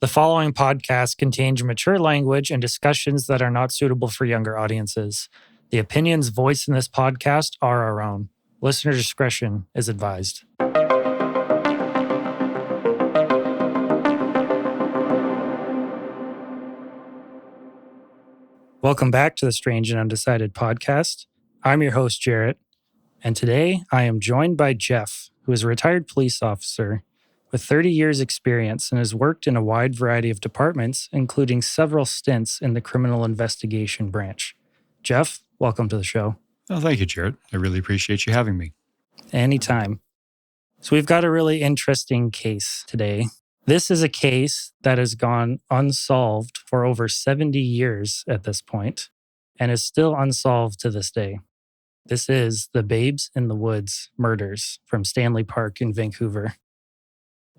The following podcast contains mature language and discussions that are not suitable for younger audiences. The opinions voiced in this podcast are our own. Listener discretion is advised. Welcome back to the Strange and Undecided podcast. I'm your host, Jarrett, and today I am joined by Jeff, who is a retired police officer with 30 years' experience and has worked in a wide variety of departments, including several stints in the criminal investigation branch. Jeff, welcome to the show. Oh, thank you, Jarrett. I really appreciate you having me. Anytime. So we've got a really interesting case today. This is a case that has gone unsolved for over 70 years at this point and is still unsolved to this day. This is the Babes in the Woods murders from Stanley Park in Vancouver.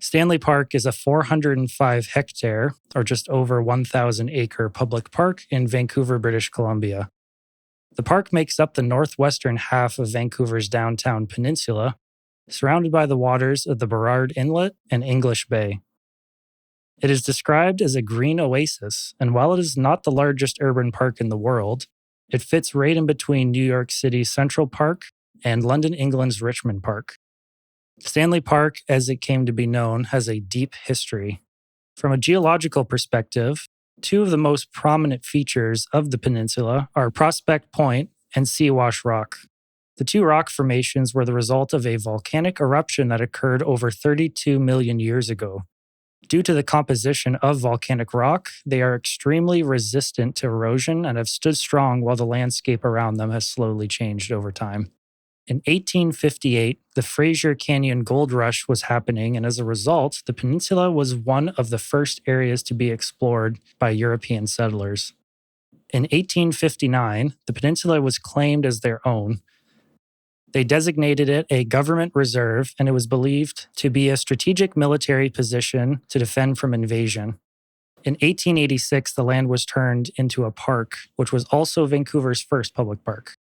Stanley Park is a 405-hectare, or just over 1,000-acre public park in Vancouver, British Columbia. The park makes up the northwestern half of Vancouver's downtown peninsula, surrounded by the waters of the Burrard Inlet and English Bay. It is described as a green oasis, and while it is not the largest urban park in the world, it fits right in between New York City's Central Park and London, England's Richmond Park. Stanley Park, as it came to be known, has a deep history. From a geological perspective, two of the most prominent features of the peninsula are Prospect Point and Seawash Rock. The two rock formations were the result of a volcanic eruption that occurred over 32 million years ago. Due to the composition of volcanic rock, they are extremely resistant to erosion and have stood strong while the landscape around them has slowly changed over time. In 1858, the Fraser Canyon Gold Rush was happening, and as a result, the peninsula was one of the first areas to be explored by European settlers. In 1859, the peninsula was claimed as their own. They designated it a government reserve, and it was believed to be a strategic military position to defend from invasion. In 1886, the land was turned into a park, which was also Vancouver's first public park.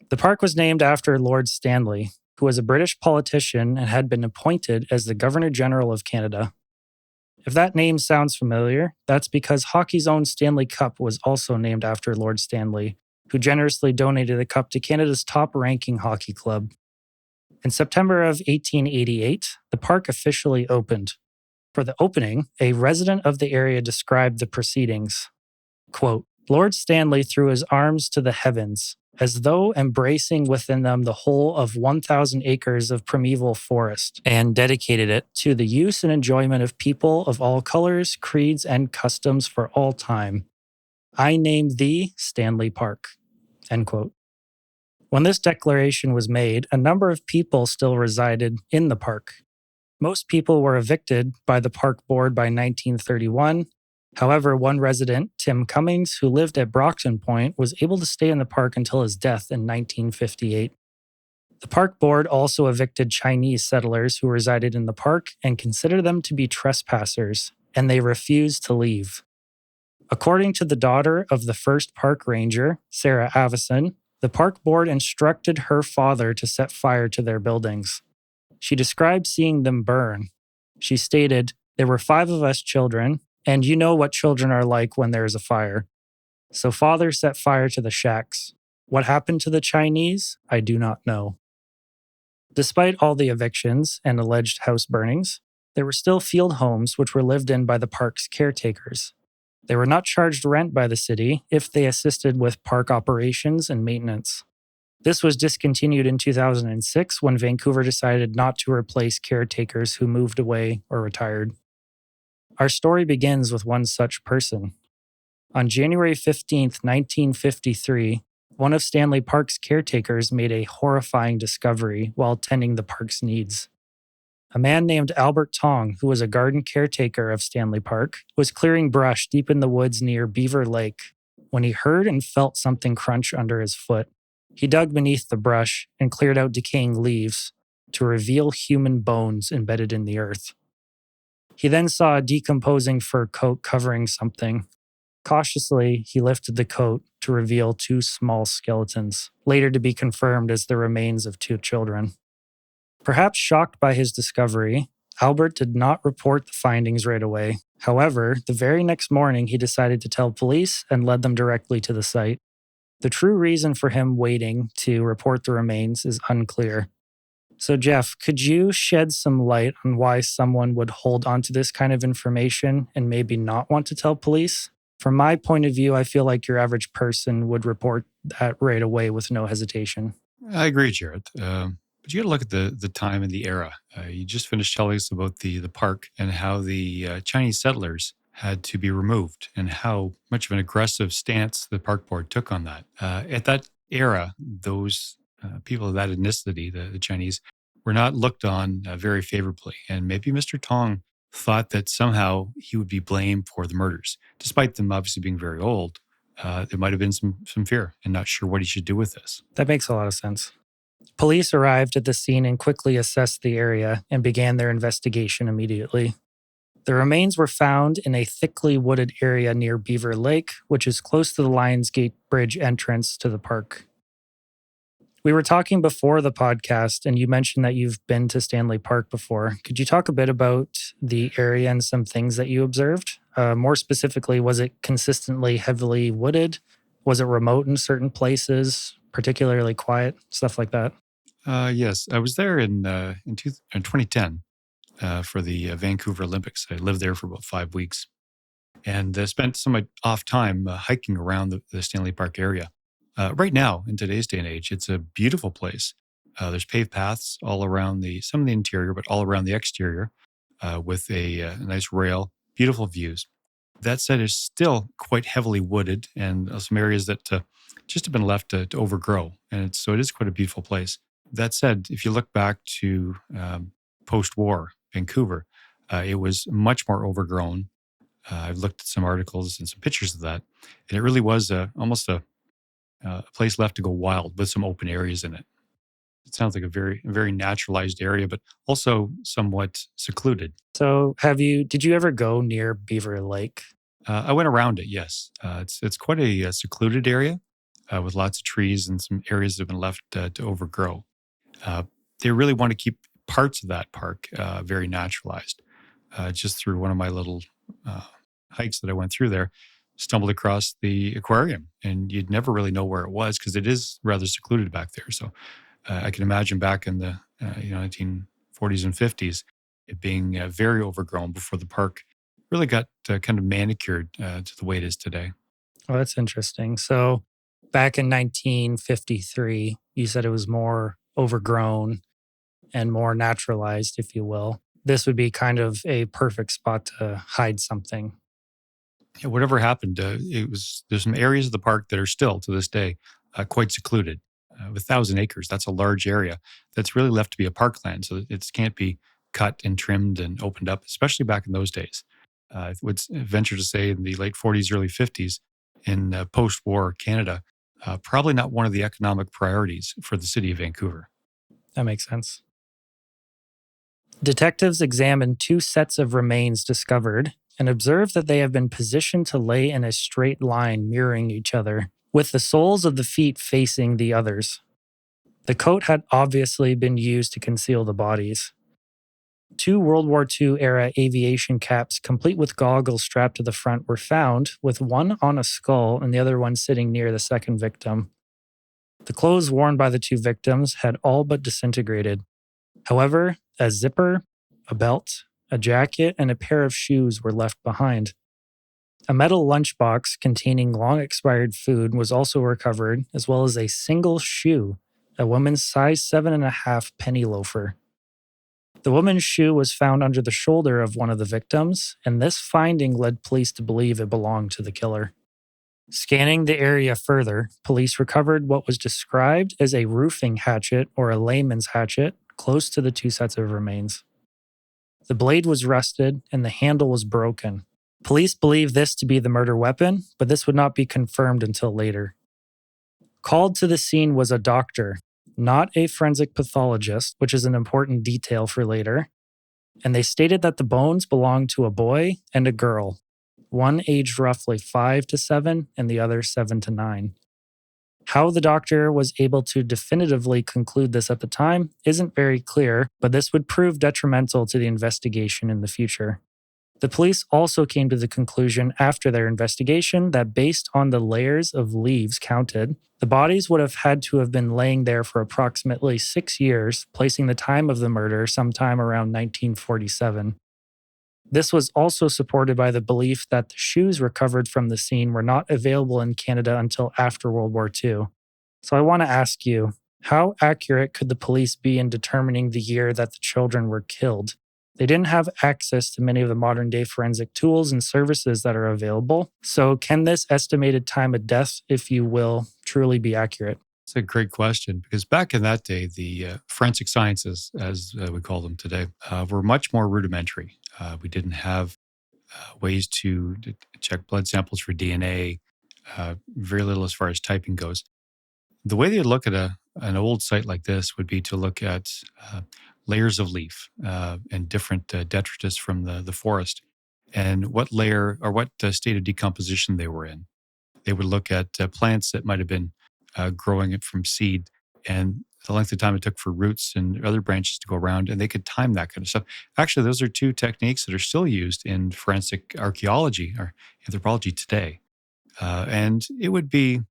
The park was named after Lord Stanley, who was a British politician and had been appointed as the Governor-General of Canada. If that name sounds familiar, that's because hockey's own Stanley Cup was also named after Lord Stanley, who generously donated the cup to Canada's top-ranking hockey club. In September of 1888, the park officially opened. For the opening, a resident of the area described the proceedings. Quote, "Lord Stanley threw his arms to the heavens, as though embracing within them the whole of 1,000 acres of primeval forest, and dedicated it to the use and enjoyment of people of all colors, creeds, and customs for all time. I name thee Stanley Park." End quote. When this declaration was made, a number of people still resided in the park. Most people were evicted by the park board by 1931. However, one resident, Tim Cummings, who lived at Brockton Point, was able to stay in the park until his death in 1958. The park board also evicted Chinese settlers who resided in the park and considered them to be trespassers, and they refused to leave. According to the daughter of the first park ranger, Sarah Avison, the park board instructed her father to set fire to their buildings. She described seeing them burn. She stated, "There were 5 of us children, and you know what children are like when there is a fire. So father set fire to the shacks. What happened to the Chinese? I do not know." Despite all the evictions and alleged house burnings, there were still field homes which were lived in by the park's caretakers. They were not charged rent by the city if they assisted with park operations and maintenance. This was discontinued in 2006 when Vancouver decided not to replace caretakers who moved away or retired. Our story begins with one such person. On January 15th, 1953, one of Stanley Park's caretakers made a horrifying discovery while tending the park's needs. A man named Albert Tong, who was a garden caretaker of Stanley Park, was clearing brush deep in the woods near Beaver Lake when he heard and felt something crunch under his foot. He dug beneath the brush and cleared out decaying leaves to reveal human bones embedded in the earth. He then saw a decomposing fur coat covering something. Cautiously, he lifted the coat to reveal 2 small skeletons, later to be confirmed as the remains of 2 children. Perhaps shocked by his discovery, Albert did not report the findings right away. However, the very next morning, he decided to tell police and led them directly to the site. The true reason for him waiting to report the remains is unclear. So, Jeff, could you shed some light on why someone would hold onto this kind of information and maybe not want to tell police? From my point of view, I feel like your average person would report that right away with no hesitation. I agree, Jared. But you got to look at the time and the era. You just finished telling us about the park and how the Chinese settlers had to be removed and how much of an aggressive stance the park board took on that. At that era, those people of that ethnicity, the Chinese, were not looked on very favorably. And maybe Mr. Tong thought that somehow he would be blamed for the murders, despite them obviously being very old. There might have been some fear and not sure what he should do with this. That makes a lot of sense. Police arrived at the scene and quickly assessed the area and began their investigation immediately. The remains were found in a thickly wooded area near Beaver Lake, which is close to the Lionsgate Bridge entrance to the park. We were talking before the podcast, and you mentioned that you've been to Stanley Park before. Could you talk a bit about the area and some things that you observed? More specifically, was it consistently heavily wooded? Was it remote in certain places, particularly quiet, stuff like that? Yes, I was there in 2010 for the Vancouver Olympics. I lived there for about 5 weeks and spent some off time hiking around the Stanley Park area. Right now, in today's day and age, it's a beautiful place. There's paved paths all around some of the interior, but all around the exterior with a nice rail, beautiful views. That said, it's still quite heavily wooded and some areas that just have been left to overgrow. And so it is quite a beautiful place. That said, if you look back to post-war Vancouver, it was much more overgrown. I've looked at some articles and some pictures of that, and it really was almost a place left to go wild with some open areas in it. It sounds like a very naturalized area, but also somewhat secluded. So, did you ever go near Beaver Lake? I went around it, yes. It's quite a secluded area with lots of trees and some areas that have been left to overgrow. They really want to keep parts of that park very naturalized. Just through one of my little hikes that I went through there, stumbled across the aquarium, and you'd never really know where it was because it is rather secluded back there. So I can imagine back in the 1940s and 50s, it being very overgrown before the park really got kind of manicured to the way it is today. Oh, that's interesting. So, back in 1953, you said it was more overgrown and more naturalized, if you will. This would be kind of a perfect spot to hide something. Yeah, whatever happened, there's some areas of the park that are still to this day quite secluded. With 1,000 acres, that's a large area that's really left to be a parkland. So it can't be cut and trimmed and opened up, especially back in those days. I would venture to say in the late 40s, early 50s, in post-war Canada, probably not one of the economic priorities for the city of Vancouver. That makes sense. Detectives examined 2 sets of remains discovered and observed that they have been positioned to lay in a straight line mirroring each other, with the soles of the feet facing the others. The coat had obviously been used to conceal the bodies. 2 World War II era aviation caps, complete with goggles strapped to the front, were found, with one on a skull and the other one sitting near the second victim. The clothes worn by the 2 victims had all but disintegrated. However, a zipper, a belt, a jacket, and a pair of shoes were left behind. A metal lunchbox containing long-expired food was also recovered, as well as a single shoe, a woman's size 7.5 penny loafer. The woman's shoe was found under the shoulder of one of the victims, and this finding led police to believe it belonged to the killer. Scanning the area further, police recovered what was described as a roofing hatchet or a layman's hatchet close to the 2 sets of remains. The blade was rusted and the handle was broken. Police believe this to be the murder weapon, but this would not be confirmed until later. Called to the scene was a doctor, not a forensic pathologist, which is an important detail for later, and they stated that the bones belonged to a boy and a girl, one aged roughly 5 to 7 and the other 7 to 9. How the doctor was able to definitively conclude this at the time isn't very clear, but this would prove detrimental to the investigation in the future. The police also came to the conclusion after their investigation that based on the layers of leaves counted, the bodies would have had to have been laying there for approximately 6 years, placing the time of the murder sometime around 1947. This was also supported by the belief that the shoes recovered from the scene were not available in Canada until after World War II. So I want to ask you, how accurate could the police be in determining the year that the children were killed? They didn't have access to many of the modern day forensic tools and services that are available. So, can this estimated time of death, if you will, truly be accurate? It's a great question because back in that day, the forensic sciences, as we call them today, were much more rudimentary. We didn't have ways to check blood samples for DNA, very little as far as typing goes. The way they look at an old site like this would be to look at layers of leaf and different detritus from the forest and what layer or what state of decomposition they were in. They would look at plants that might have been growing it from seed and the length of time it took for roots and other branches to go around, and they could time that kind of stuff. Actually, those are two techniques that are still used in forensic archaeology or anthropology today. And it would be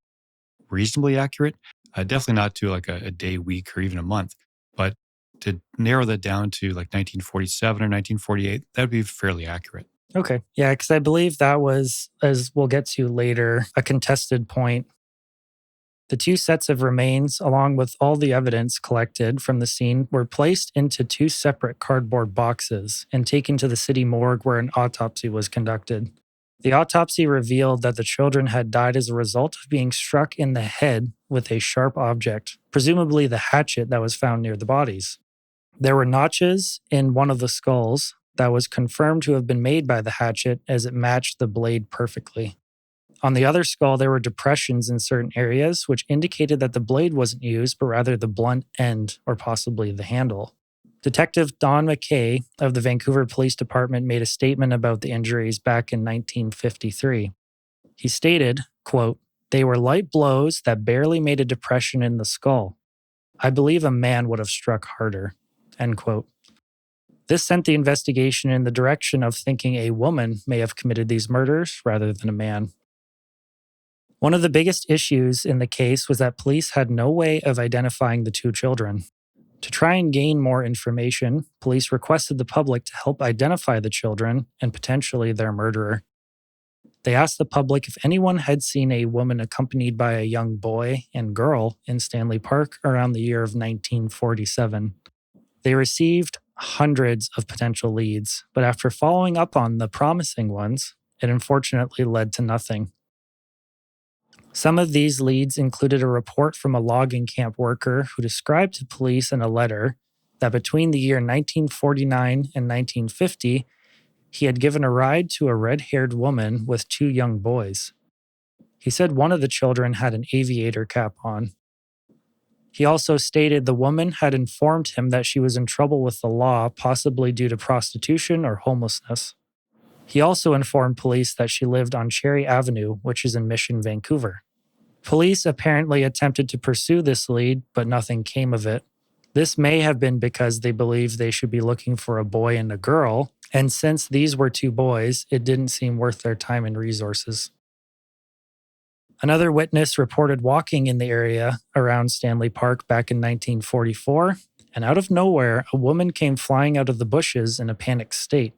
reasonably accurate. Definitely not to like a day, week, or even a month. But to narrow that down to like 1947 or 1948, that would be fairly accurate. Okay. Yeah, because I believe that was, as we'll get to later, a contested point. The two sets of remains, along with all the evidence collected from the scene, were placed into two separate cardboard boxes and taken to the city morgue where an autopsy was conducted. The autopsy revealed that the children had died as a result of being struck in the head with a sharp object, presumably the hatchet that was found near the bodies. There were notches in one of the skulls that was confirmed to have been made by the hatchet as it matched the blade perfectly. On the other skull, there were depressions in certain areas, which indicated that the blade wasn't used, but rather the blunt end or possibly the handle. Detective Don McKay of the Vancouver Police Department made a statement about the injuries back in 1953. He stated, quote, "They were light blows that barely made a depression in the skull. I believe a man would have struck harder," end quote. This sent the investigation in the direction of thinking a woman may have committed these murders rather than a man. One of the biggest issues in the case was that police had no way of identifying the two children. To try and gain more information, police requested the public to help identify the children and potentially their murderer. They asked the public if anyone had seen a woman accompanied by a young boy and girl in Stanley Park around the year of 1947. They received hundreds of potential leads, but after following up on the promising ones, it unfortunately led to nothing. Some of these leads included a report from a logging camp worker who described to police in a letter that between the year 1949 and 1950, he had given a ride to a red-haired woman with two young boys. He said one of the children had an aviator cap on. He also stated the woman had informed him that she was in trouble with the law, possibly due to prostitution or homelessness. He also informed police that she lived on Cherry Avenue, which is in Mission, Vancouver. Police apparently attempted to pursue this lead, but nothing came of it. This may have been because they believed they should be looking for a boy and a girl, and since these were two boys, it didn't seem worth their time and resources. Another witness reported walking in the area around Stanley Park back in 1944, and out of nowhere, a woman came flying out of the bushes in a panicked state.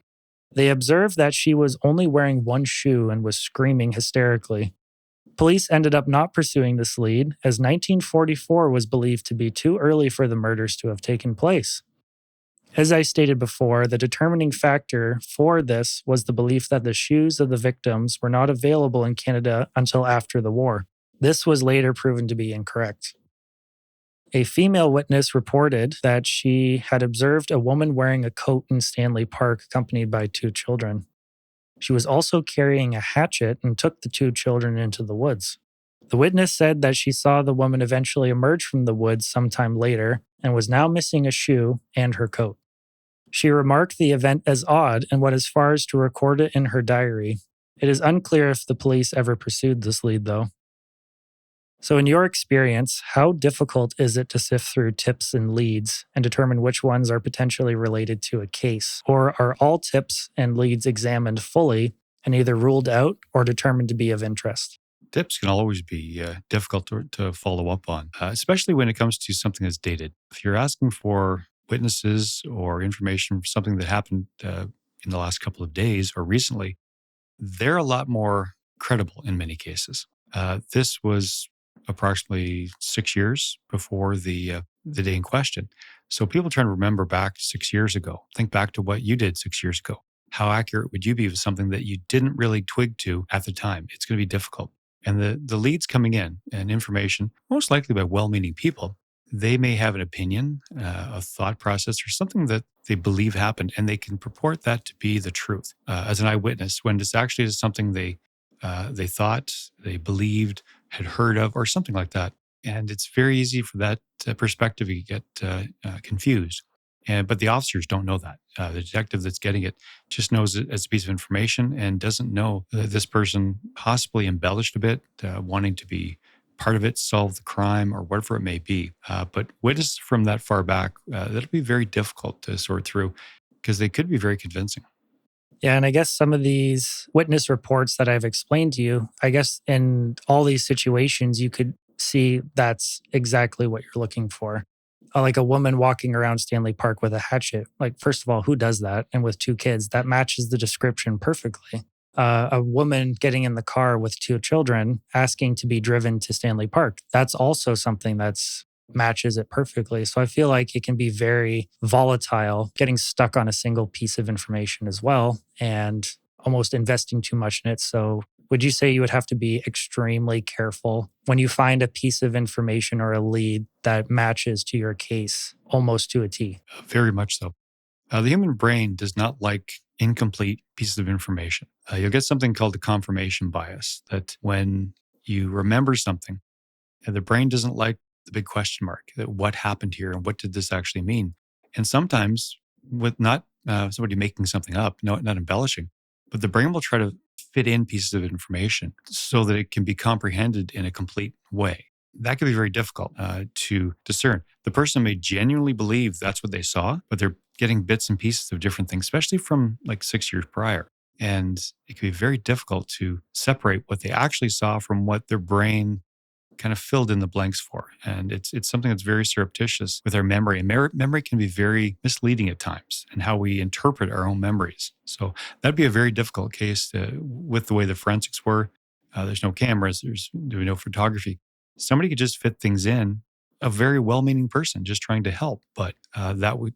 They observed that she was only wearing one shoe and was screaming hysterically. Police ended up not pursuing this lead, as 1944 was believed to be too early for the murders to have taken place. As I stated before, the determining factor for this was the belief that the shoes of the victims were not available in Canada until after the war. This was later proven to be incorrect. A female witness reported that she had observed a woman wearing a coat in Stanley Park accompanied by two children. She was also carrying a hatchet and took the two children into the woods. The witness said that she saw the woman eventually emerge from the woods sometime later and was now missing a shoe and her coat. She remarked the event as odd and went as far as to record it in her diary. It is unclear if the police ever pursued this lead, though. So, in your experience, how difficult is it to sift through tips and leads and determine which ones are potentially related to a case? Or are all tips and leads examined fully and either ruled out or determined to be of interest? Tips can always be difficult to follow up on, especially when it comes to something that's dated. If you're asking for witnesses or information for something that happened in the last couple of days or recently, they're a lot more credible in many cases. This was approximately 6 years before the day in question. So people trying to remember back 6 years ago, think back to what you did 6 years ago. How accurate would you be with something that you didn't really twig to at the time? It's going to be difficult. And the leads coming in and information, most likely by well-meaning people, they may have an opinion, a thought process, or something that they believe happened, and they can purport that to be the truth as an eyewitness when this actually is something they thought, they believed, had heard of, or something like that. And it's very easy for that perspective to get confused. But the officers don't know that. The detective that's getting it just knows it as a piece of information and doesn't know that this person possibly embellished a bit, wanting to be part of it, solve the crime, or whatever it may be. But witnesses from that far back, that'll be very difficult to sort through because they could be very convincing. Yeah, and I guess some of these witness reports that I've explained to you, I guess in all these situations, you could see that's exactly what you're looking for. Like a woman walking around Stanley Park with a hatchet. Like, first of all, who does that? And with two kids, that matches the description perfectly. A woman getting in the car with two children asking to be driven to Stanley Park. That's also something that's matches it perfectly. So I feel like it can be very volatile, getting stuck on a single piece of information as well and almost investing too much in it. So would you say you would have to be extremely careful when you find a piece of information or a lead that matches to your case almost to a T? Very much so. The human brain does not like incomplete pieces of information. You'll get something called the confirmation bias, that when you remember something, the brain doesn't like the big question mark, that what happened here and what did this actually mean? And sometimes with not somebody making something up, no, not embellishing, but the brain will try to fit in pieces of information so that it can be comprehended in a complete way. That can be very difficult to discern. The person may genuinely believe that's what they saw, but they're getting bits and pieces of different things, especially from like 6 years prior. And it can be very difficult to separate what they actually saw from what their brain kind of filled in the blanks for. And it's something that's very surreptitious with our memory. And memory can be very misleading at times and how we interpret our own memories. So that'd be a very difficult case with the way the forensics were. There's no cameras, there's no photography. Somebody could just fit things in, a very well-meaning person just trying to help, but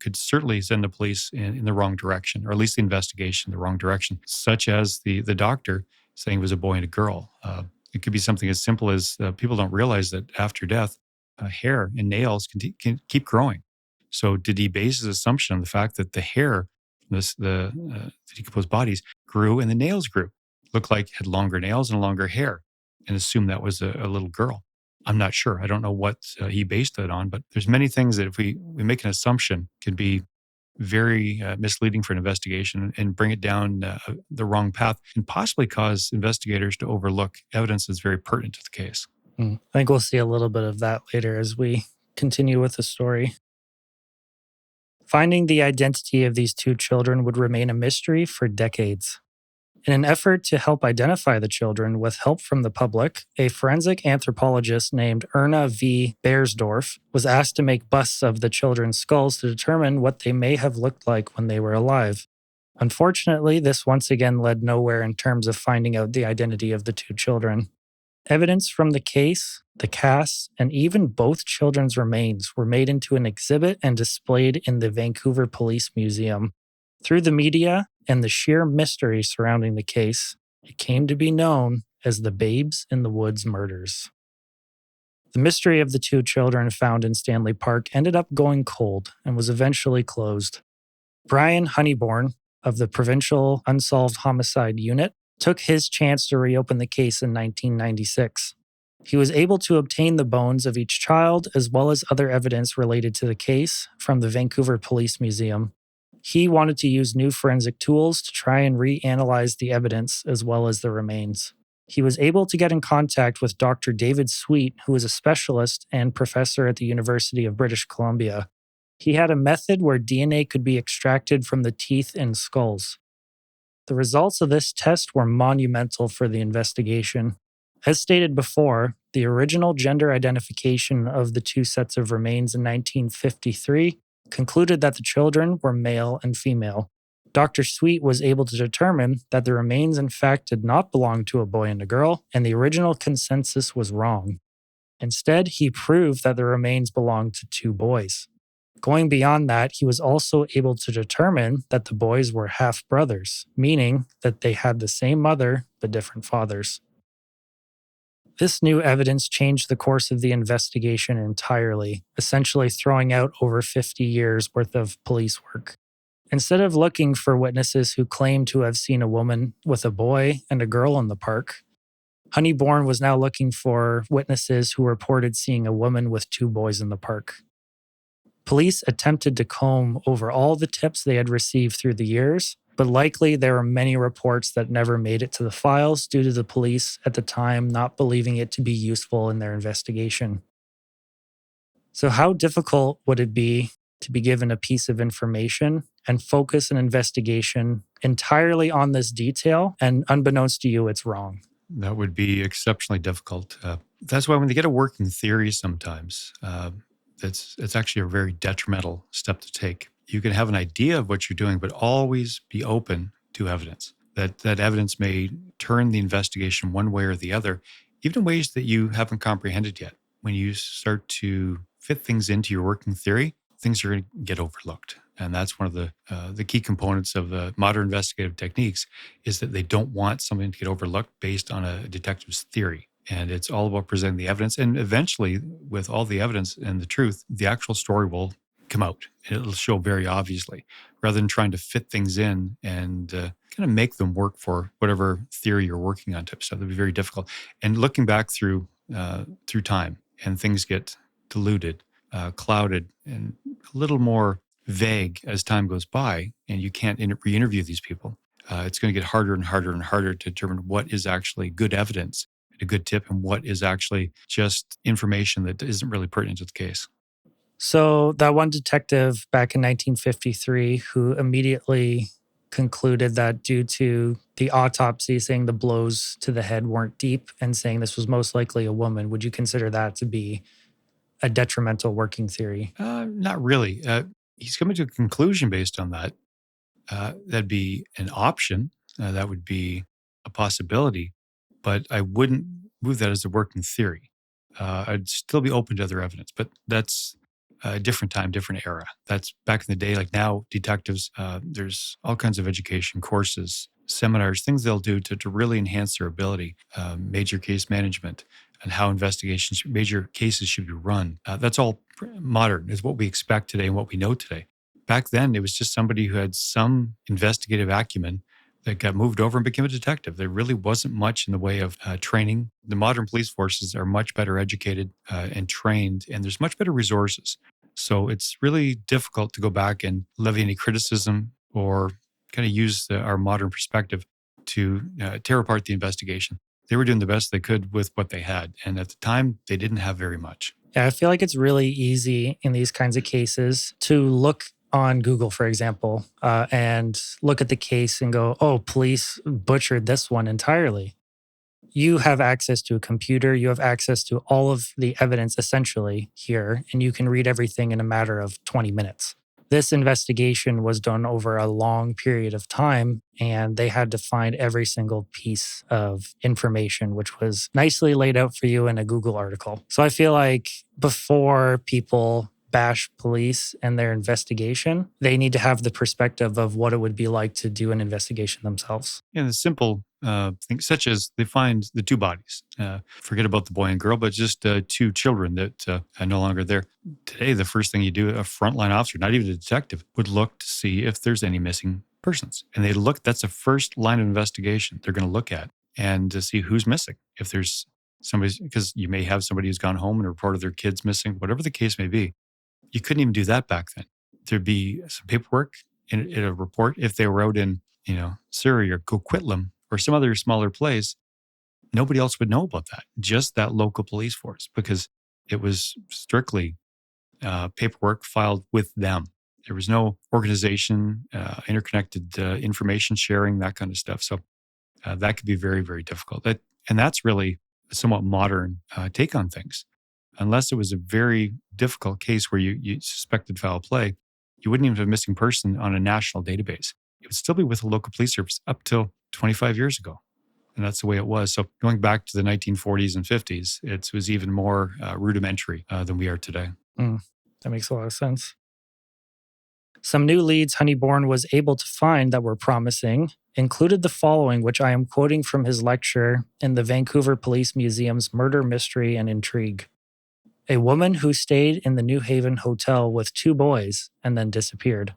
could certainly send the police in the wrong direction, or at least the investigation in the wrong direction, such as the doctor saying it was a boy and a girl. It could be something as simple as people don't realize that after death, hair and nails can keep growing. So did he base his assumption on the fact that the hair, the decomposed bodies grew and the nails grew, looked like had longer nails and longer hair, and assume that was a little girl? I'm not sure. I don't know what he based it on, but there's many things that if we make an assumption could be very misleading for an investigation and bring it down the wrong path and possibly cause investigators to overlook evidence that's very pertinent to the case. I think we'll see a little bit of that later as we continue with the story. Finding the identity of these two children would remain a mystery for decades. In an effort to help identify the children with help from the public, a forensic anthropologist named Erna V. Beiersdorf was asked to make busts of the children's skulls to determine what they may have looked like when they were alive. Unfortunately, this once again led nowhere in terms of finding out the identity of the two children. Evidence from the case, the casts, and even both children's remains were made into an exhibit and displayed in the Vancouver Police Museum. Through the media and the sheer mystery surrounding the case, it came to be known as the Babes in the Woods murders. The mystery of the two children found in Stanley Park ended up going cold and was eventually closed. Brian Honeyborn of the Provincial Unsolved Homicide Unit took his chance to reopen the case in 1996. He was able to obtain the bones of each child as well as other evidence related to the case from the Vancouver Police Museum. He wanted to use new forensic tools to try and reanalyze the evidence as well as the remains. He was able to get in contact with Dr. David Sweet, who was a specialist and professor at the University of British Columbia. He had a method where DNA could be extracted from the teeth and skulls. The results of this test were monumental for the investigation. As stated before, the original gender identification of the two sets of remains in 1953 concluded that the children were male and female. Dr. Sweet was able to determine that the remains in fact did not belong to a boy and a girl, and the original consensus was wrong. Instead, he proved that the remains belonged to two boys. Going beyond that, he was also able to determine that the boys were half brothers, meaning that they had the same mother but different fathers. This new evidence changed the course of the investigation entirely, essentially throwing out over 50 years worth of police work. Instead of looking for witnesses who claimed to have seen a woman with a boy and a girl in the park, Honeybourne was now looking for witnesses who reported seeing a woman with two boys in the park. Police attempted to comb over all the tips they had received through the years, but likely there were many reports that never made it to the files due to the police at the time not believing it to be useful in their investigation. So, how difficult would it be to be given a piece of information and focus an investigation entirely on this detail, and unbeknownst to you, it's wrong? That would be exceptionally difficult. That's why when they get a working theory sometimes, it's actually a very detrimental step to take. You can have an idea of what you're doing, but always be open to evidence. That evidence may turn the investigation one way or the other, even in ways that you haven't comprehended yet. When you start to fit things into your working theory, things are going to get overlooked. And that's one of the key components of modern investigative techniques is that they don't want something to get overlooked based on a detective's theory. And it's all about presenting the evidence. And eventually, with all the evidence and the truth, the actual story will come out. It'll show very obviously, rather than trying to fit things in and kind of make them work for whatever theory you're working on type stuff. That'd be very difficult. And looking back through time, and things get diluted, clouded, and a little more vague as time goes by, and you can't re-interview these people. It's going to get harder and harder and harder to determine what is actually good evidence, a good tip, and what is actually just information that isn't really pertinent to the case. So, that one detective back in 1953 who immediately concluded that due to the autopsy saying the blows to the head weren't deep and saying this was most likely a woman, would you consider that to be a detrimental working theory? Not really. He's coming to a conclusion based on that. That'd be an option. That would be a possibility, but I wouldn't move that as a working theory. I'd still be open to other evidence, but that's a different time, different era. That's back in the day. Like now, detectives, there's all kinds of education courses, seminars, things they'll do to really enhance their ability, major case management, and how investigations, major cases should be run. That's all modern, is what we expect today and what we know today. Back then, it was just somebody who had some investigative acumen that got moved over and became a detective. There really wasn't much in the way of training. The modern police forces are much better educated and trained, and there's much better resources. So it's really difficult to go back and levy any criticism or kind of use our modern perspective to tear apart the investigation. They were doing the best they could with what they had. And at the time, they didn't have very much. Yeah, I feel like it's really easy in these kinds of cases to look on Google, for example, and look at the case and go, oh, police butchered this one entirely. You have access to a computer, you have access to all of the evidence essentially here, and you can read everything in a matter of 20 minutes. This investigation was done over a long period of time, and they had to find every single piece of information, which was nicely laid out for you in a Google article. So I feel like before people bash police and their investigation, they need to have the perspective of what it would be like to do an investigation themselves. And the simple things, such as they find the two bodies. Forget about the boy and girl, but just two children that are no longer there. Today, the first thing you do, a frontline officer, not even a detective, would look to see if there's any missing persons. And they look, that's the first line of investigation they're going to look at and to see who's missing. If there's somebody, because you may have somebody who's gone home and reported their kids missing, whatever the case may be. You couldn't even do that back then. There'd be some paperwork in a report. If they were out in, Surrey or Coquitlam or some other smaller place, nobody else would know about that, just that local police force, because it was strictly paperwork filed with them. There was no organization, interconnected information sharing, that kind of stuff. So that could be very, very difficult. And that's really a somewhat modern take on things. Unless it was a very difficult case where you suspected foul play, you wouldn't even have a missing person on a national database. It would still be with a local police service up till 25 years ago. And that's the way it was. So going back to the 1940s and 50s, it was even more rudimentary than we are today. That makes a lot of sense. Some new leads Honeyborn was able to find that were promising included the following, which I am quoting from his lecture in the Vancouver Police Museum's Murder, Mystery, and Intrigue. A woman who stayed in the New Haven Hotel with 2 boys and then disappeared.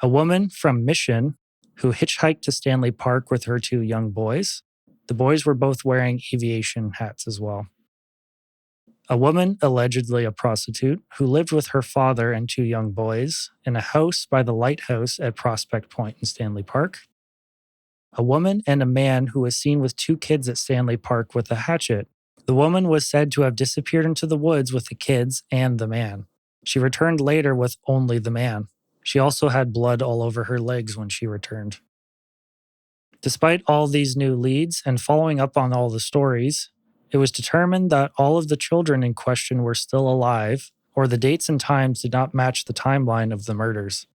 A woman from Mission who hitchhiked to Stanley Park with her 2 young boys. The boys were both wearing aviation hats as well. A woman, allegedly a prostitute, who lived with her father and 2 young boys in a house by the lighthouse at Prospect Point in Stanley Park. A woman and a man who was seen with 2 kids at Stanley Park with a hatchet. The woman was said to have disappeared into the woods with the kids and the man. She returned later with only the man. She also had blood all over her legs when she returned. Despite all these new leads and following up on all the stories, it was determined that all of the children in question were still alive, or the dates and times did not match the timeline of the murders.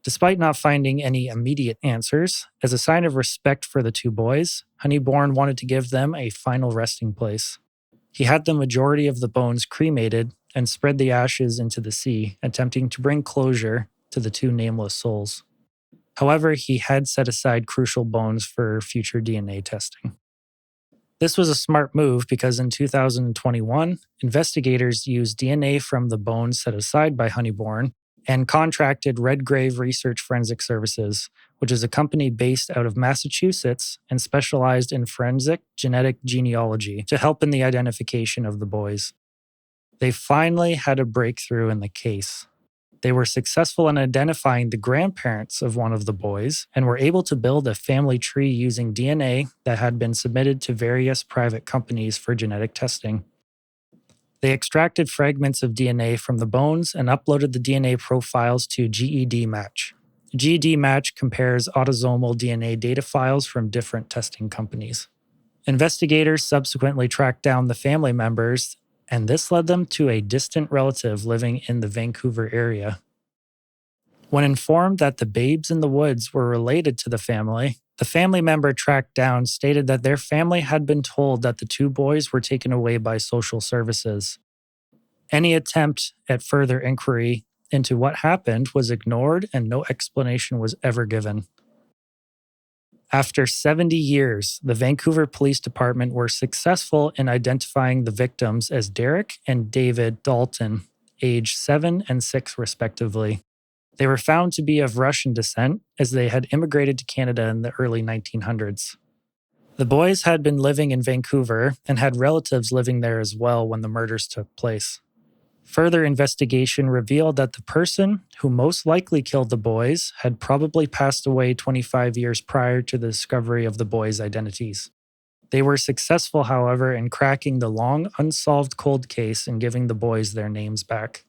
Despite not finding any immediate answers, as a sign of respect for the 2 boys, Honeyborn wanted to give them a final resting place. He had the majority of the bones cremated and spread the ashes into the sea, attempting to bring closure to the 2 nameless souls. However, he had set aside crucial bones for future DNA testing. This was a smart move because in 2021, investigators used DNA from the bones set aside by Honeyborn and contracted Redgrave Research Forensic Services, which is a company based out of Massachusetts and specialized in forensic genetic genealogy, to help in the identification of the boys. They finally had a breakthrough in the case. They were successful in identifying the grandparents of one of the boys and were able to build a family tree using DNA that had been submitted to various private companies for genetic testing. They extracted fragments of DNA from the bones and uploaded the DNA profiles to GED Match. GED Match compares autosomal DNA data files from different testing companies. Investigators subsequently tracked down the family members, and this led them to a distant relative living in the Vancouver area. When informed that the babes in the woods were related to the family member tracked down stated that their family had been told that the 2 boys were taken away by social services. Any attempt at further inquiry into what happened was ignored and no explanation was ever given. After 70 years, the Vancouver Police Department were successful in identifying the victims as Derek and David Dalton, aged 7 and 6 respectively. They were found to be of Russian descent as they had immigrated to Canada in the early 1900s. The boys had been living in Vancouver and had relatives living there as well when the murders took place. Further investigation revealed that the person who most likely killed the boys had probably passed away 25 years prior to the discovery of the boys' identities. They were successful, however, in cracking the long unsolved cold case and giving the boys their names back.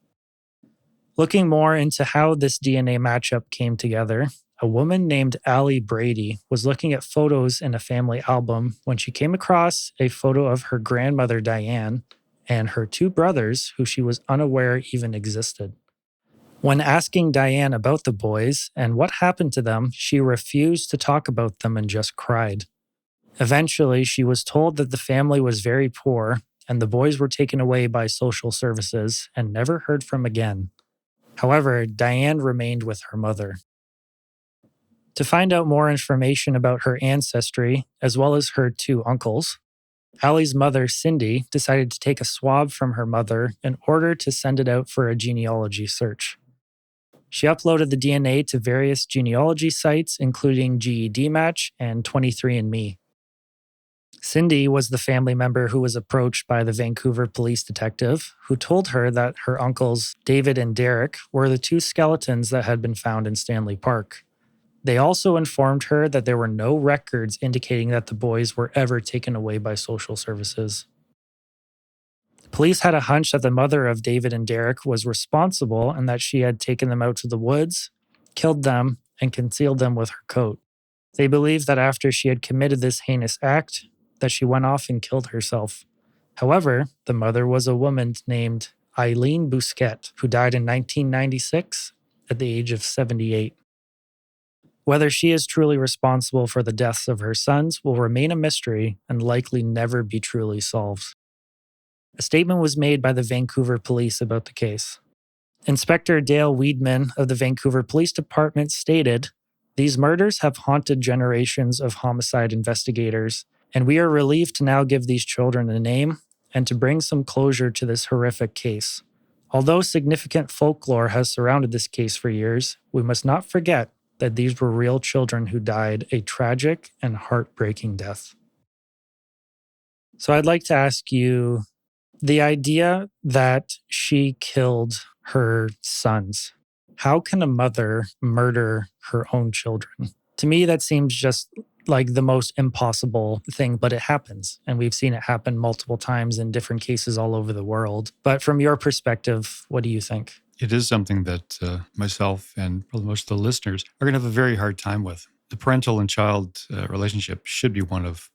Looking more into how this DNA matchup came together, a woman named Allie Brady was looking at photos in a family album when she came across a photo of her grandmother Diane and her 2 brothers who she was unaware even existed. When asking Diane about the boys and what happened to them, she refused to talk about them and just cried. Eventually, she was told that the family was very poor and the boys were taken away by social services and never heard from again. However, Diane remained with her mother. To find out more information about her ancestry, as well as her 2 uncles, Allie's mother, Cindy, decided to take a swab from her mother in order to send it out for a genealogy search. She uploaded the DNA to various genealogy sites, including GED Match and 23andMe. Cindy was the family member who was approached by the Vancouver police detective, who told her that her uncles, David and Derek, were the 2 skeletons that had been found in Stanley Park. They also informed her that there were no records indicating that the boys were ever taken away by social services. Police had a hunch that the mother of David and Derek was responsible and that she had taken them out to the woods, killed them, and concealed them with her coat. They believed that after she had committed this heinous act, that she went off and killed herself. However, the mother was a woman named Eileen Bousquet, who died in 1996 at the age of 78. Whether she is truly responsible for the deaths of her sons will remain a mystery and likely never be truly solved. A statement was made by the Vancouver police about the case. Inspector Dale Weedman of the Vancouver Police Department stated, "These murders have haunted generations of homicide investigators, and we are relieved to now give these children a name and to bring some closure to this horrific case. Although significant folklore has surrounded this case for years, we must not forget that these were real children who died a tragic and heartbreaking death." So I'd like to ask you, the idea that she killed her sons, how can a mother murder her own children? To me, that seems just like the most impossible thing, but it happens. And we've seen it happen multiple times in different cases all over the world. But from your perspective, what do you think? It is something that myself and probably most of the listeners are going to have a very hard time with. The parental and child relationship should be one of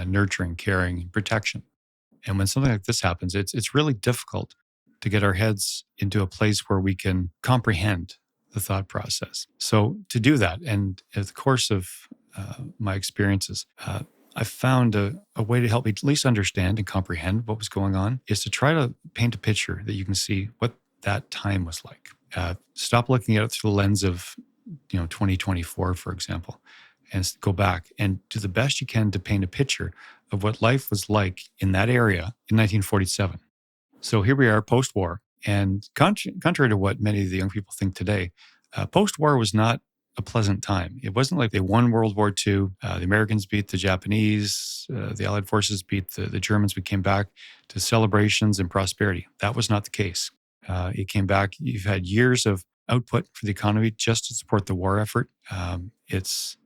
nurturing, caring, and protection. And when something like this happens, it's really difficult to get our heads into a place where we can comprehend the thought process. So to do that, and in the course of my experiences, I found a way to help me at least understand and comprehend what was going on is to try to paint a picture that you can see what that time was like. Stop looking at it through the lens of 2024, for example, and go back and do the best you can to paint a picture of what life was like in that area in 1947. So here we are post-war, and contrary to what many of the young people think today, post-war was not a pleasant time. It wasn't like they won World War II. The Americans beat the Japanese. The Allied forces beat the Germans. We came back to celebrations and prosperity. That was not the case. It came back. You've had years of output for the economy just to support the war effort. It's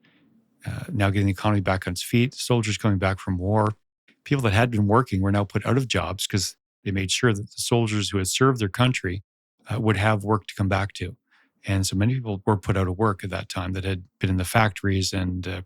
now getting the economy back on its feet. Soldiers coming back from war. People that had been working were now put out of jobs because they made sure that the soldiers who had served their country would have work to come back to. And so many people were put out of work at that time that had been in the factories and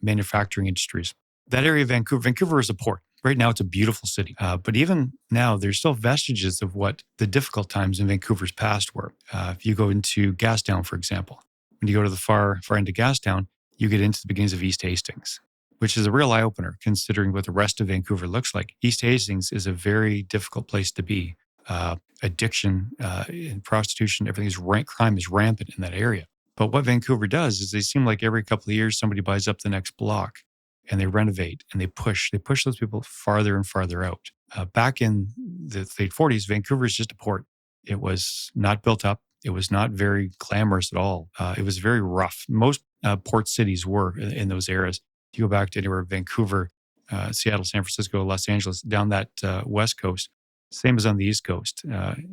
manufacturing industries. That area of Vancouver is a port. Right now, it's a beautiful city. But even now, there's still vestiges of what the difficult times in Vancouver's past were. If you go into Gastown, for example, when you go to the far end of Gastown, you get into the beginnings of East Hastings, which is a real eye-opener considering what the rest of Vancouver looks like. East Hastings is a very difficult place to be. Addiction and prostitution, crime is rampant in that area. But what Vancouver does is they seem like every couple of years somebody buys up the next block and they renovate and they push those people farther and farther out. Back in the late 40s, Vancouver is just a port. It was not built up. It was not very glamorous at all. It was very rough. Most port cities were in those eras. You go back to anywhere, Vancouver, Seattle, San Francisco, Los Angeles, down that West Coast, same as on the East Coast,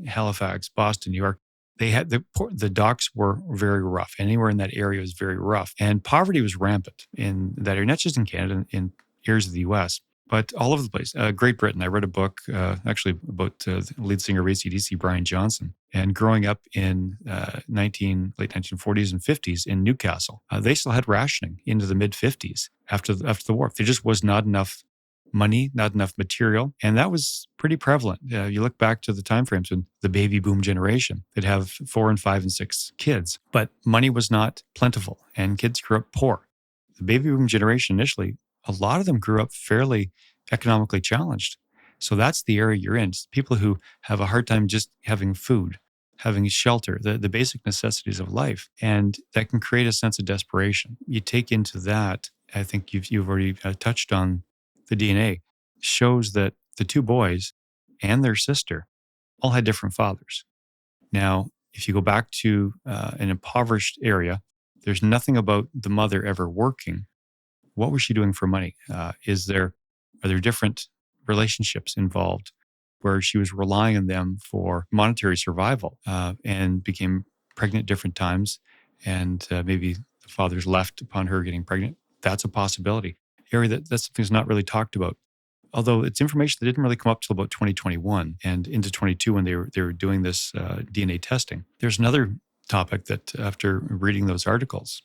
Halifax, Boston, New York. They had the docks were very rough. Anywhere in that area was very rough. And poverty was rampant in that area, not just in Canada, in areas of the US, but all over the place. Great Britain, I read a book actually about the lead singer of AC/DC, Brian Johnson. And growing up in late 1940s and 50s in Newcastle, they still had rationing into the mid-50s after the war. There just was not enough money, not enough material. And that was pretty prevalent. You look back to the timeframes when the baby boom generation, they'd have 4 and 5 and 6 kids, but money was not plentiful and kids grew up poor. The baby boom generation initially, a lot of them grew up fairly economically challenged. So that's the area you're in. It's people who have a hard time just having food, having shelter, the basic necessities of life. And that can create a sense of desperation. You take into that, I think you've already touched on the DNA, shows that the 2 boys and their sister all had different fathers. Now, if you go back to an impoverished area, there's nothing about the mother ever working. What was she doing for money? Are there different relationships involved where she was relying on them for monetary survival and became pregnant at different times? And maybe the father's left upon her getting pregnant. That's a possibility. Area that's something that's not really talked about. Although it's information that didn't really come up till about 2021 and into 22 when they were doing this DNA testing. There's another topic that after reading those articles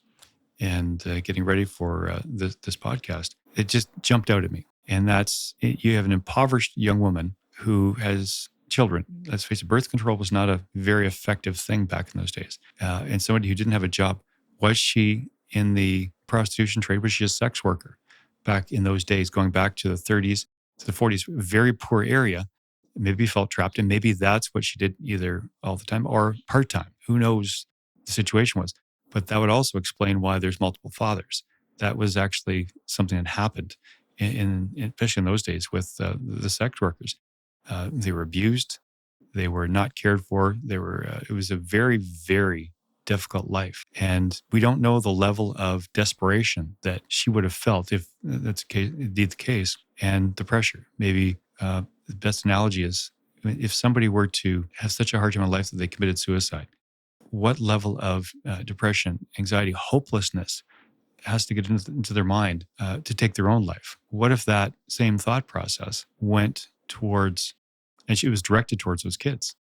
and getting ready for this podcast, it just jumped out at me. And that's you have an impoverished young woman who has children. Let's face it, birth control was not a very effective thing back in those days. And somebody who didn't have a job, was she in the prostitution trade? Was she a sex worker back in those days, going back to the 30s to the 40s? Very poor area. Maybe felt trapped. And maybe that's what she did either all the time or part-time. Who knows the situation was. But that would also explain why there's multiple fathers. That was actually something that happened, especially in those days with the sex workers. They were abused. They were not cared for. It was a very, very difficult life. And we don't know the level of desperation that she would have felt if that's indeed the case, and the pressure. Maybe the best analogy is if somebody were to have such a hard time in life that they committed suicide, what level of depression, anxiety, hopelessness has to get into their mind to take their own life? What if that same thought process went towards, and she was directed towards those kids,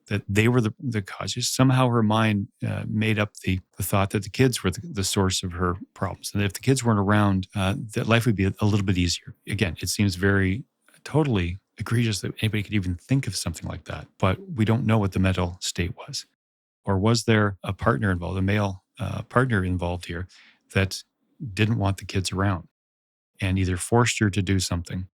that they were the causes? Somehow her mind made up the thought that the kids were the source of her problems. And if the kids weren't around, that life would be a little bit easier. Again, it seems very totally egregious that anybody could even think of something like that. But we don't know what the mental state was. Or was there a partner involved, a male partner involved here that didn't want the kids around and either forced her to do something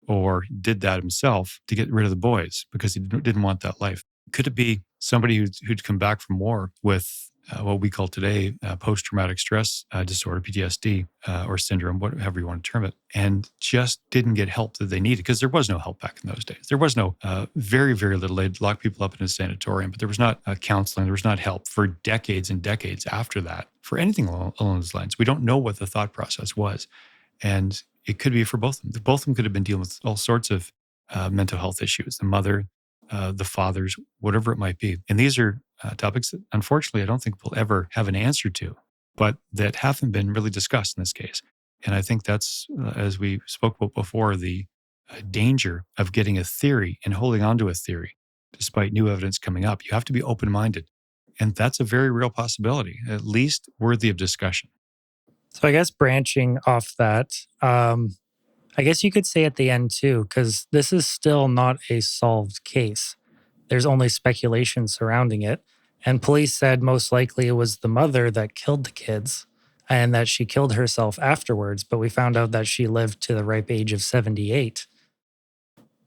or did that himself to get rid of the boys because he didn't want that life? Could it be somebody who'd come back from war with what we call today post-traumatic stress disorder, PTSD, or syndrome, whatever you want to term it, and just didn't get help that they needed? Because there was no help back in those days. There was no, very, very little. They'd lock people up in a sanatorium, but there was not counseling. There was not help for decades and decades after that for anything along those lines. We don't know what the thought process was. And it could be for both of them. Both of them could have been dealing with all sorts of mental health issues, the mother, the fathers, whatever it might be. And these are topics that, unfortunately, I don't think we'll ever have an answer to, but that haven't been really discussed in this case. And I think that's, as we spoke about before, the danger of getting a theory and holding on to a theory despite new evidence coming up. You have to be open-minded. And that's a very real possibility, at least worthy of discussion. So I guess branching off that, I guess you could say at the end too, because this is still not a solved case. There's only speculation surrounding it. And police said most likely it was the mother that killed the kids and that she killed herself afterwards. But we found out that she lived to the ripe age of 78.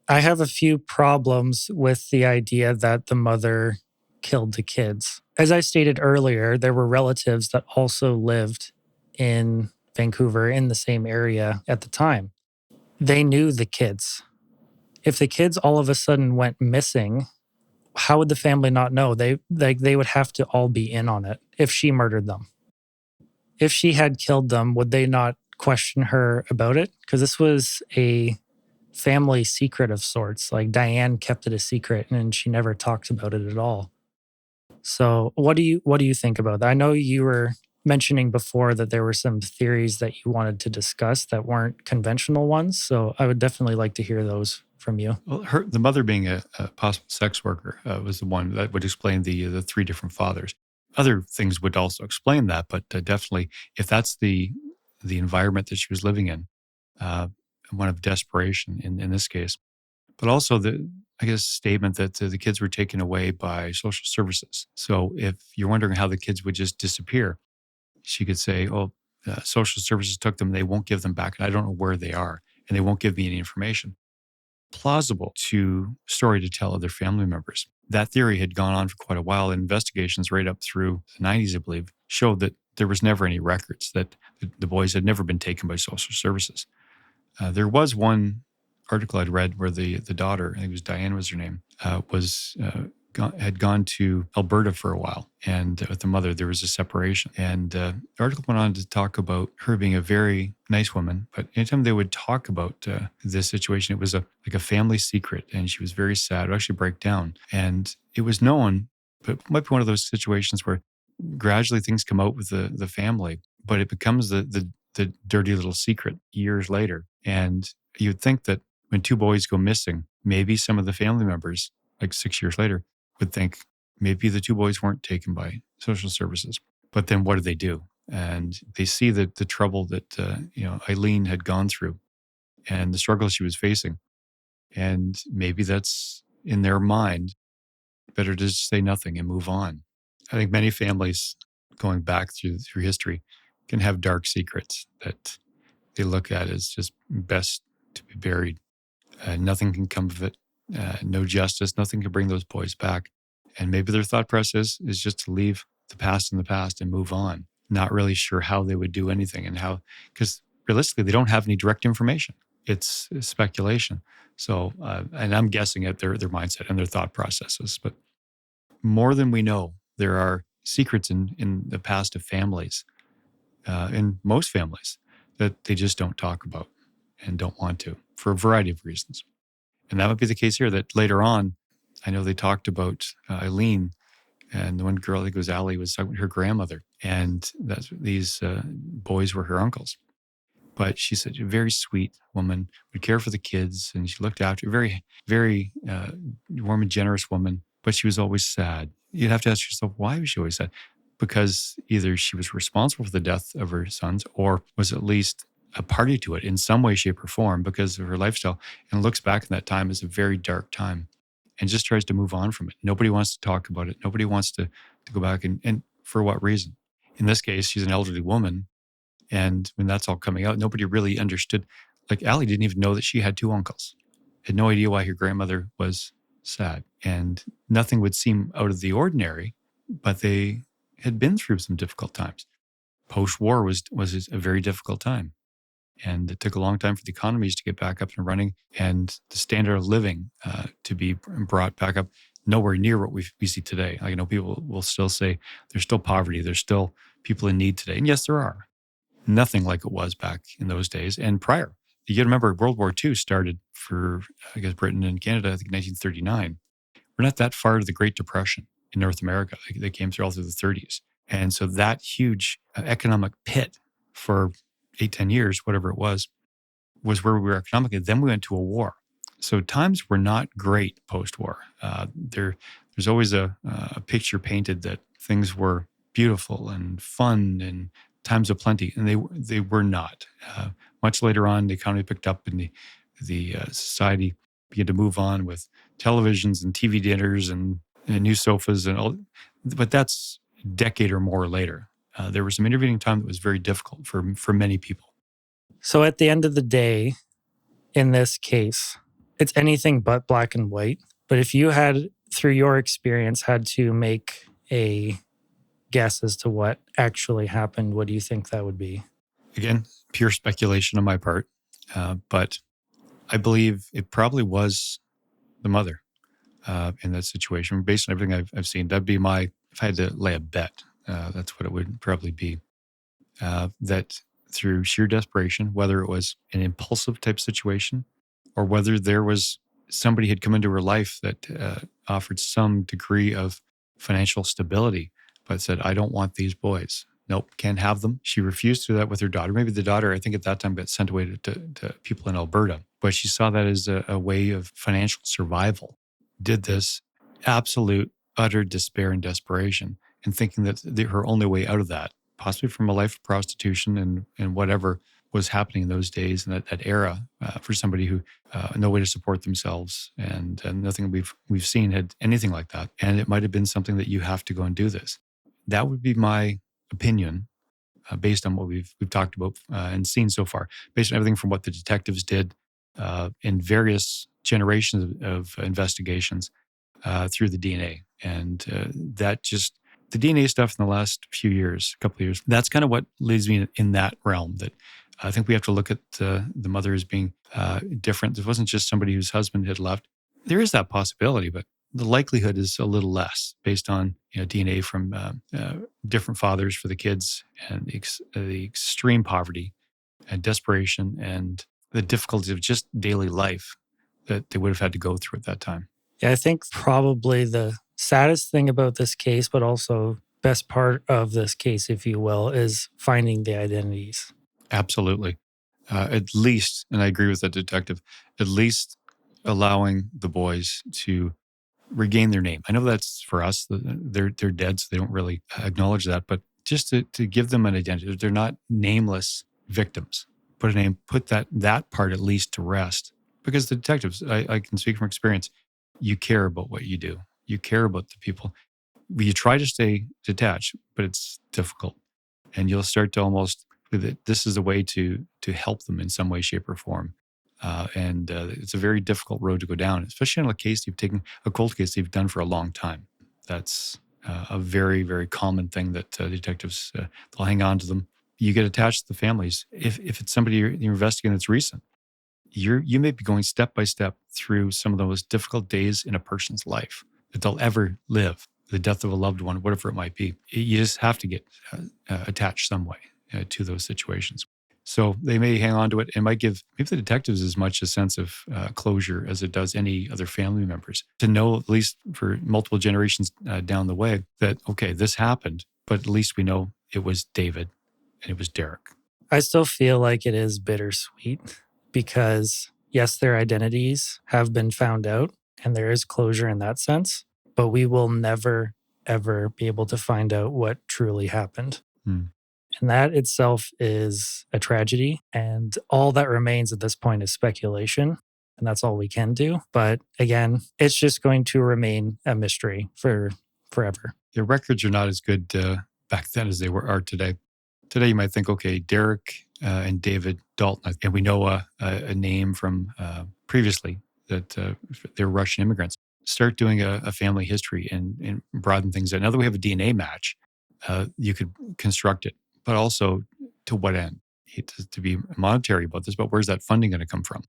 I have a few problems with the idea that the mother killed the kids. As I stated earlier, there were relatives that also lived in Vancouver in the same area at the time. They knew the kids. If the kids all of a sudden went missing, how would the family not know? They would have to all be in on it if she murdered them. If she had killed them, would they not question her about it? Because this was a family secret of sorts. Like Diane kept it a secret and she never talked about it at all. So what do you think about that? I know you were mentioning before that there were some theories that you wanted to discuss that weren't conventional ones. So I would definitely like to hear those from you. Well, the mother being a possible sex worker was the one that would explain the three different fathers. Other things would also explain that, but definitely, if that's the environment that she was living in, one of desperation in this case, but also statement that the kids were taken away by social services. So if you're wondering how the kids would just disappear, she could say, "Oh, social services took them; they won't give them back, and I don't know where they are, and they won't give me any information." Plausible story to tell other family members. That theory had gone on for quite a while. Investigations right up through the 90s, I believe, showed that there was never any records, that the boys had never been taken by social services. There was one article I'd read where the daughter, I think it was Diane was her name, had gone to Alberta for a while. And with the mother, there was a separation. And the article went on to talk about her being a very nice woman. But anytime they would talk about this situation, it was like a family secret. And she was very sad. It would actually break down. And it was known, but it might be one of those situations where gradually things come out with the family, but it becomes the dirty little secret years later. And you'd think that when two boys go missing, maybe some of the family members, like 6 years later, would think maybe the two boys weren't taken by social services. But then what do? And they see the trouble that Eileen had gone through and the struggles she was facing. And maybe that's in their mind, better to just say nothing and move on. I think many families going back through history can have dark secrets that they look at as just best to be buried. Nothing can come of it. No justice. Nothing can bring those boys back. And maybe their thought process is just to leave the past in the past and move on. Not really sure how they would do anything and how, because realistically, they don't have any direct information. It's speculation. So, and I'm guessing at their mindset and their thought processes. But more than we know, there are secrets in the past of families, in most families, that they just don't talk about and don't want to for a variety of reasons. And that would be the case here, that later on, I know they talked about Eileen, and the one girl, I think it was Allie, was talking about her grandmother, and these boys were her uncles. But she said, a very sweet woman, would care for the kids, and she looked after, very, very warm and generous woman, but she was always sad. You'd have to ask yourself, why was she always sad? Because either she was responsible for the death of her sons, or was at least a party to it in some way, shape, or form because of her lifestyle, and looks back in that time as a very dark time and just tries to move on from it. Nobody wants to talk about it. Nobody wants to go back. And for what reason? In this case, she's an elderly woman. And when that's all coming out, nobody really understood. Like Allie didn't even know that she had two uncles. Had no idea why her grandmother was sad. And nothing would seem out of the ordinary, but they had been through some difficult times. Post-war was a very difficult time. And it took a long time for the economies to get back up and running and the standard of living to be brought back up, nowhere near what we see today. Like, people will still say there's still poverty, there's still people in need today. And yes, there are. Nothing like it was back in those days and prior. You got to remember, World War II started for, I guess, Britain and Canada, I think 1939. We're not that far to the Great Depression in North America. They came through all through the 30s. And so that huge economic pit for 8-10 years, whatever it was where we were economically. Then we went to a war. So times were not great post-war. There's always a picture painted that things were beautiful and fun and times of plenty, and they were not. Much later on, the economy picked up, and the society began to move on with televisions and TV dinners and new sofas and all. But that's a decade or more later. There was some intervening time that was very difficult for many people. So at the end of the day, in this case, it's anything but black and white. But if you had, through your experience, had to make a guess as to what actually happened, what do you think that would be? Again, pure speculation on my part, but I believe it probably was the mother in that situation. Based on everything I've seen, that'd be if I had to lay a bet, that's what it would probably be. That through sheer desperation, whether it was an impulsive type situation or whether there was somebody had come into her life that offered some degree of financial stability, but said, I don't want these boys. Nope, can't have them. She refused to do that with her daughter. Maybe the daughter, I think at that time, got sent away to people in Alberta. But she saw that as a way of financial survival. Did this absolute, utter despair and desperation, and thinking that her only way out of that, possibly from a life of prostitution and whatever was happening in those days and that era for somebody who no way to support themselves and nothing we've seen had anything like that. And it might have been something that you have to go and do this. That would be my opinion based on what we've talked about and seen so far, based on everything from what the detectives did in various generations of investigations through the DNA. And the DNA stuff in the last couple of years, that's kind of what leads me in that realm, that I think we have to look at the mother as being different. It wasn't just somebody whose husband had left. There is that possibility, but the likelihood is a little less based on DNA from different fathers for the kids and the extreme poverty and desperation and the difficulties of just daily life that they would have had to go through at that time. Yeah, I think probably the saddest thing about this case, but also best part of this case, if you will, is finding the identities. Absolutely. At least, and I agree with that detective, at least allowing the boys to regain their name. I know that's for us, they're dead, so they don't really acknowledge that, but just to give them an identity. They're not nameless victims. Put a name, put that part at least to rest. Because the detectives, I can speak from experience, you care about what you do. You care about the people. You try to stay detached, but it's difficult. And you'll start to almost, this is a way to help them in some way, shape, or form. And it's a very difficult road to go down, especially on a case you've taken, a cold case you've done for a long time. That's a very, very common thing that detectives, they'll hang on to them. You get attached to the families. If it's somebody you're investigating that's recent, you may be going step by step through some of the most difficult days in a person's life that they'll ever live, the death of a loved one, whatever it might be. You just have to get attached some way to those situations. So they may hang on to it and might give maybe the detectives as much a sense of closure as it does any other family members, to know, at least for multiple generations down the way, that, okay, this happened, but at least we know it was David and it was Derek. I still feel like it is bittersweet because, yes, their identities have been found out and there is closure in that sense, but we will never, ever be able to find out what truly happened. Hmm. And that itself is a tragedy. And all that remains at this point is speculation. And that's all we can do. But again, it's just going to remain a mystery for forever. The records are not as good back then as they are today. Today, you might think, okay, Derek and David Dalton, and we know a name from previously that they're Russian immigrants. Start doing a family history and broaden things out. Now that we have a DNA match, you could construct it, but also to what end? To be monetary about this, but where's that funding going to come from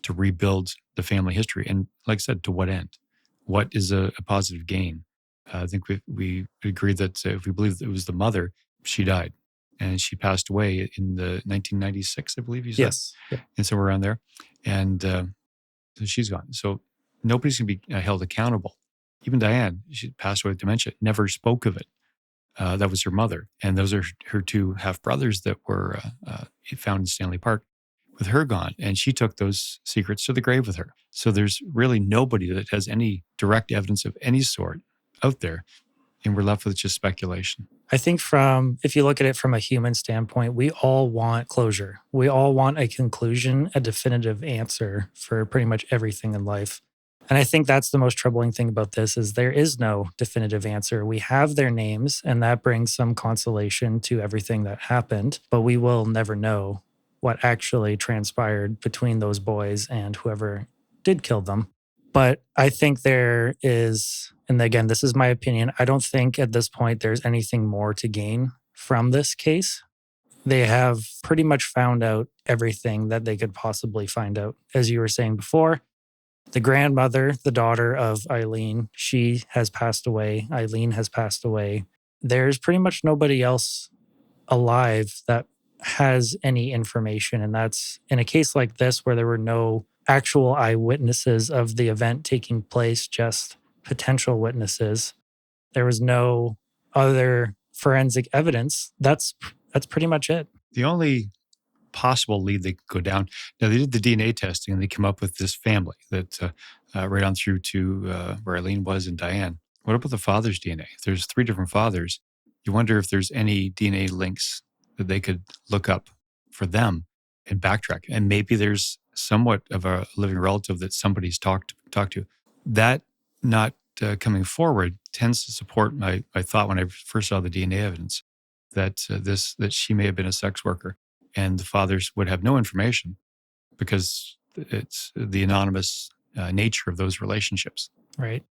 to rebuild the family history? And like I said, to what end? What is a positive gain? I think we agreed that if we believe that it was the mother, she died. And she passed away in the 1996, I believe you said. Yes. Yep. And somewhere around there. And so she's gone. So nobody's going to be held accountable. Even Diane, she passed away with dementia, never spoke of it. That was her mother. And those are her two half brothers that were found in Stanley Park with her gone. And she took those secrets to the grave with her. So there's really nobody that has any direct evidence of any sort out there. And we're left with just speculation. I think if you look at it from a human standpoint, we all want closure. We all want a conclusion, a definitive answer for pretty much everything in life. And I think that's the most troubling thing about this is there is no definitive answer. We have their names and that brings some consolation to everything that happened, but we will never know what actually transpired between those boys and whoever did kill them. But I think there is, and again, this is my opinion, I don't think at this point there's anything more to gain from this case. They have pretty much found out everything that they could possibly find out. As you were saying before, the grandmother, the daughter of Eileen, she has passed away. Eileen has passed away. There's pretty much nobody else alive that has any information. And that's in a case like this where there were no actual eyewitnesses of the event taking place, just potential witnesses. There was no other forensic evidence. That's pretty much it. The only possible lead they could go down. Now, they did the DNA testing and they came up with this family that right on through to where Eileen was and Diane. What about the father's DNA? If there's 3 different fathers, you wonder if there's any DNA links that they could look up for them and backtrack. And maybe there's somewhat of a living relative that somebody's talked to. That not coming forward tends to support my thought when I first saw the DNA evidence that that she may have been a sex worker. And the fathers would have no information because it's the anonymous nature of those relationships. Right.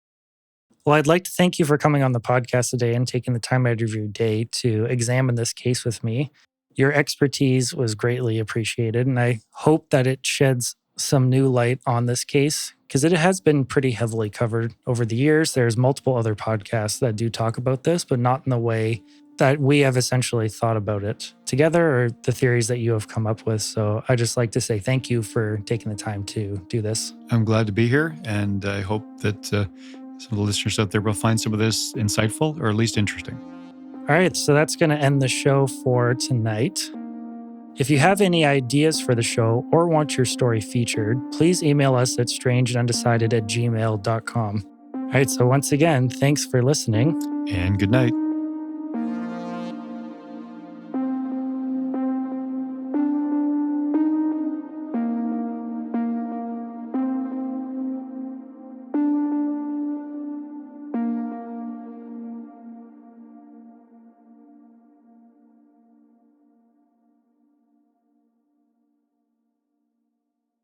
Well, I'd like to thank you for coming on the podcast today and taking the time out of your day to examine this case with me. Your expertise was greatly appreciated, and I hope that it sheds some new light on this case because it has been pretty heavily covered over the years. There's multiple other podcasts that do talk about this, but not in the way that we have essentially thought about it together or the theories that you have come up with. So I just like to say thank you for taking the time to do this. I'm glad to be here, and I hope that some of the listeners out there will find some of this insightful or at least interesting. All right, so that's going to end the show for tonight. If you have any ideas for the show or want your story featured, please email us at strangeandundecided@gmail.com. All right, so once again, thanks for listening. And good night.